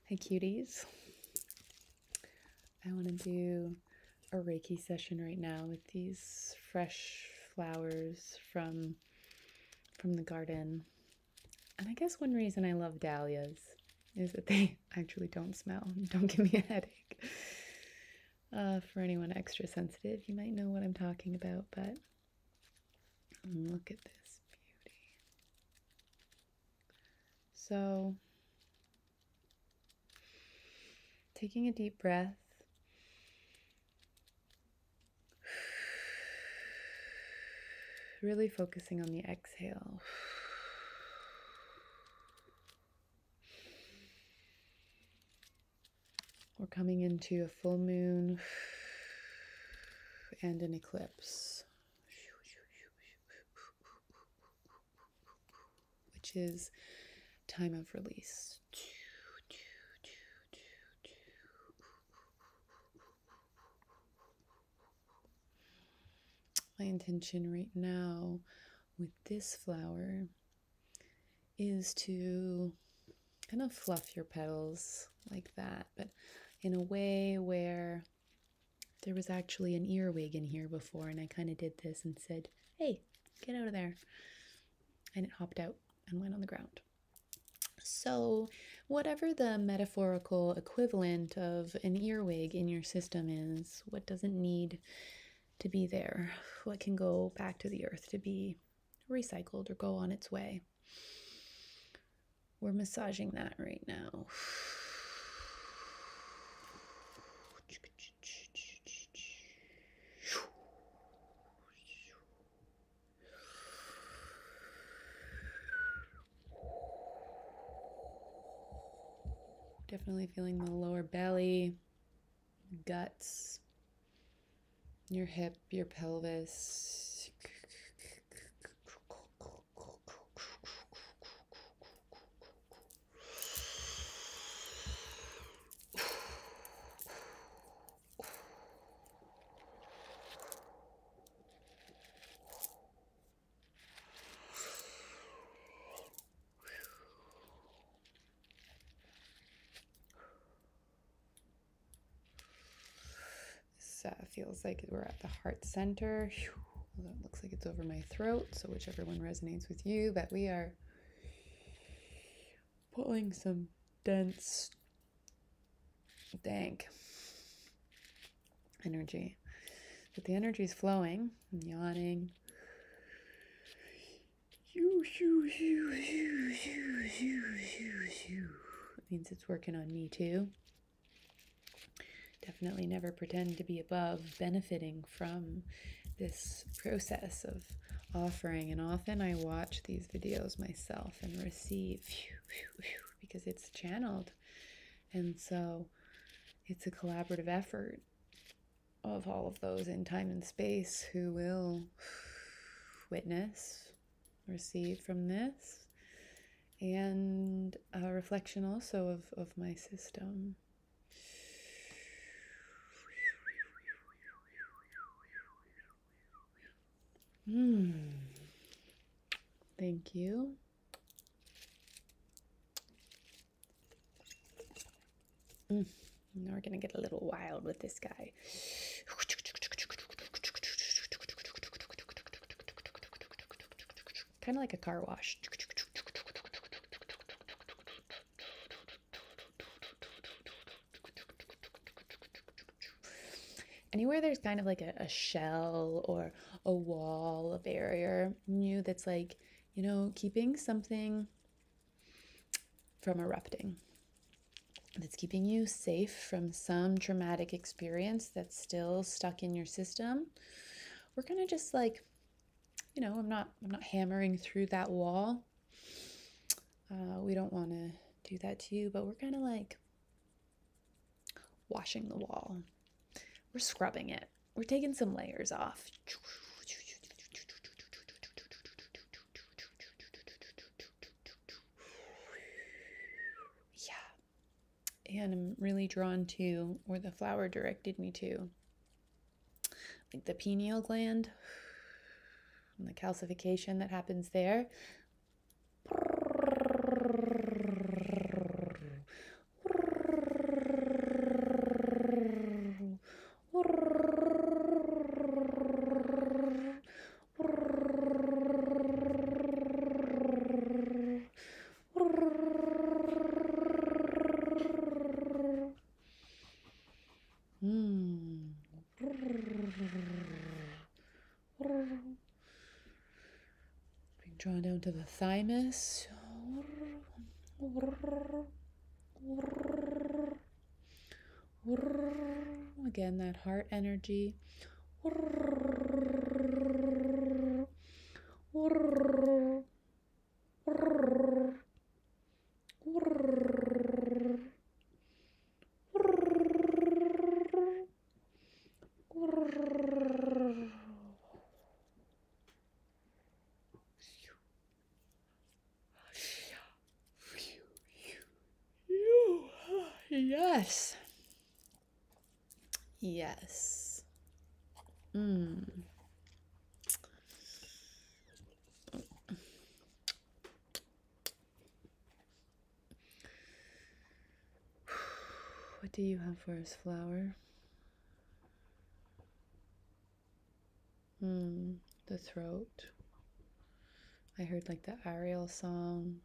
Hey cuties. I want to do a Reiki session right now with these fresh flowers from the garden. And I guess one reason I love dahlias is that they actually don't smell, don't give me a headache. For anyone extra sensitive, you might know what I'm talking about, but look at this beauty. So, taking a deep breath. Really focusing on the exhale. We're coming into a full moon and an eclipse, which is time of release. My intention right now with this flower is to kind of fluff your petals like that, but in a way where there was actually an earwig in here before, and I kind of did this and said, hey, get out of there. And it hopped out and went on the ground. So whatever the metaphorical equivalent of an earwig in your system is, what doesn't need to be there, what can go back to the earth to be recycled or go on its way. We're massaging that right now. Definitely feeling the lower belly, guts, your hip, your pelvis. Feels like we're at the heart center. Although it looks like it's over my throat, so whichever one resonates with you, but we are pulling some dense, dank energy. But the energy is flowing. I'm yawning. It means it's working on me too. Definitely never pretend to be above benefiting from this process of offering. And often I watch these videos myself and receive because it's channeled. And so it's a collaborative effort of all of those in time and space who will witness, receive from this, and a reflection also of my system. Thank you. Now we're gonna get a little wild with this guy. Kind of like a car wash. Anywhere there's kind of like a shell or a wall, a barrier, that's like, keeping something from erupting, that's keeping you safe from some traumatic experience that's still stuck in your system. We're gonna just like, I'm not hammering through that wall. We don't want to do that to you, but we're kind of like washing the wall. We're scrubbing it. We're taking some layers off. Yeah. And I'm really drawn to where the flower directed me to. Like the pineal gland and the calcification that happens there. into the thymus. Again, that heart energy. Yes. Yes. What do you have for us, flower? The throat. I heard like the Ariel song.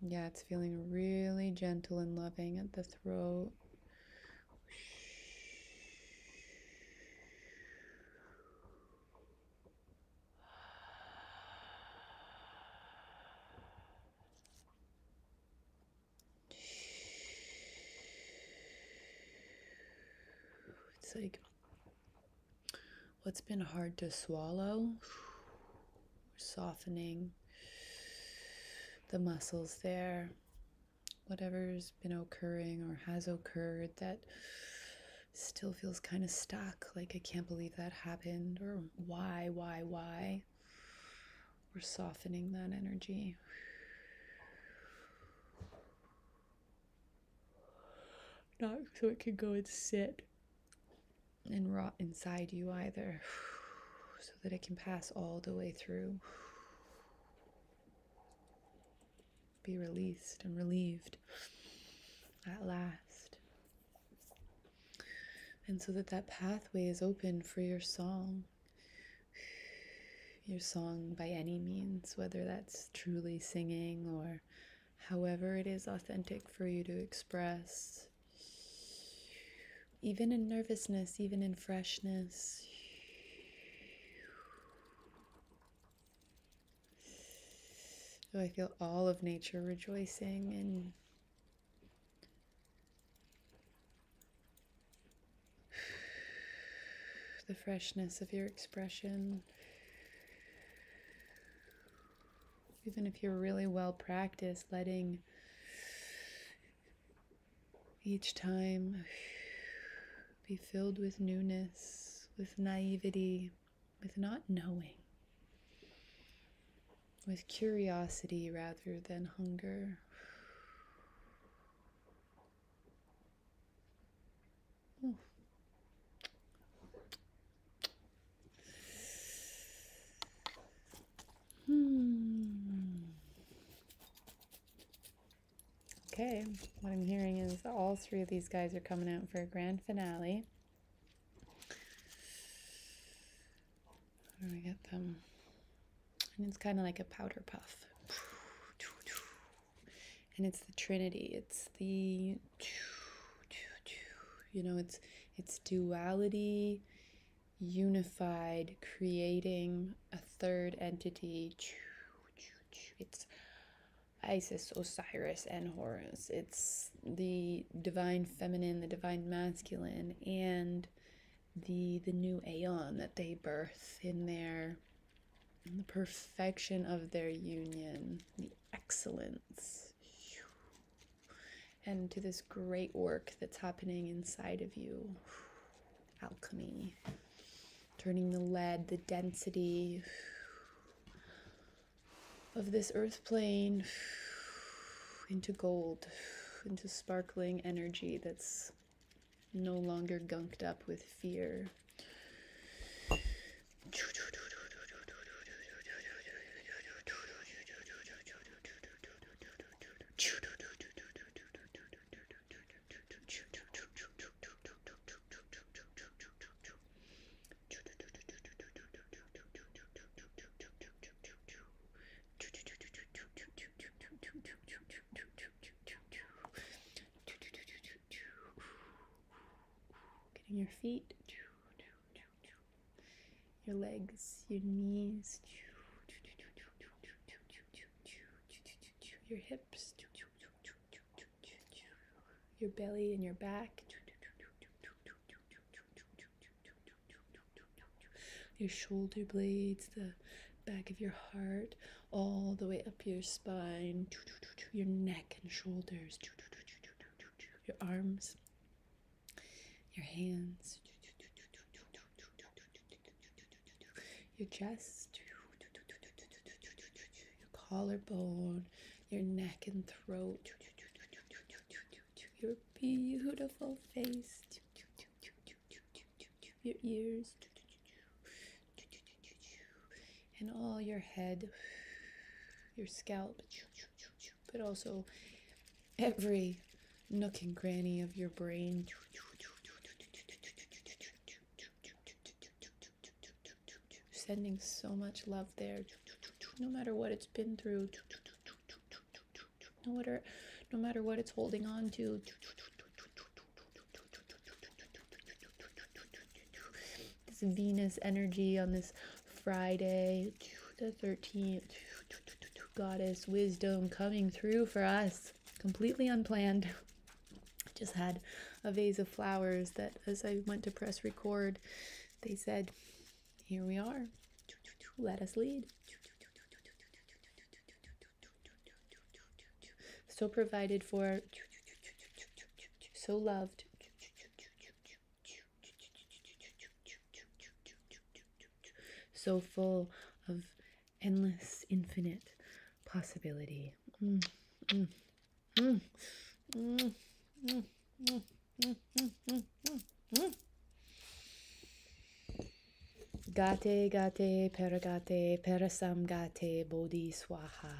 Yeah, it's feeling really gentle and loving at the throat. It's like what's been hard to swallow, softening the muscles there. Whatever's been occurring or has occurred that still feels kind of stuck, like I can't believe that happened, or why? We're softening that energy. Not so it can go and sit and rot inside you either, so that it can pass all the way through. Be released and relieved at last. And so that pathway is open for your song. Your song by any means, whether that's truly singing or however it is authentic for you to express. Even in nervousness, even in freshness. So I feel all of nature rejoicing in the freshness of your expression. Even if you're really well practiced, letting each time be filled with newness, with naivety, with not knowing, with curiosity rather than hunger. Okay, what I'm hearing is that all three of these guys are coming out for a grand finale. How do I get them? And it's kind of like a powder puff. And it's the Trinity. It's the, it's duality unified, creating a third entity. It's Isis, Osiris, and Horus. It's the divine feminine, the divine masculine, and the new aeon that they birth in the perfection of their union, the excellence, and to this great work that's happening inside of you. Alchemy, turning the lead, the density of this earth plane into gold, into sparkling energy that's no longer gunked up with fear. Getting your feet your legs, your knees, your hips, your belly and your back, your shoulder blades, the back of your heart, all the way up your spine, your neck and shoulders, your arms, your hands, your chest, your collarbone, your neck and throat, your beautiful face, your ears, and all your head, your scalp, but also every nook and cranny of your brain, sending so much love there, no matter what it's been through, no matter what it's holding on to. This Venus energy on this Friday, the 13th, goddess wisdom coming through for us, completely unplanned. Just had a vase of flowers that as I went to press record, they said, here we are, let us lead. So provided for, so loved, so full of endless, infinite possibility. Gate, gate, paragate, parasam gate, bodhi swaha.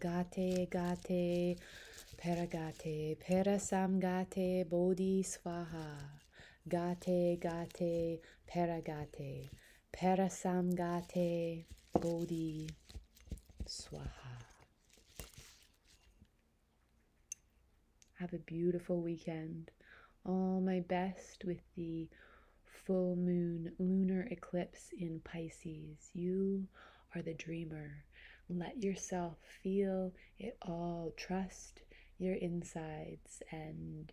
Gate, gate, paragate, parasam gate, bodhi swaha. Gate, gate, paragate, parasam gate, bodhi swaha. Have a beautiful weekend. All my best with the full moon lunar eclipse in Pisces. You are the dreamer. Let yourself feel it all. Trust your insides and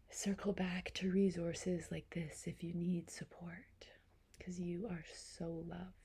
circle back to resources like this if you need support, because you are so loved.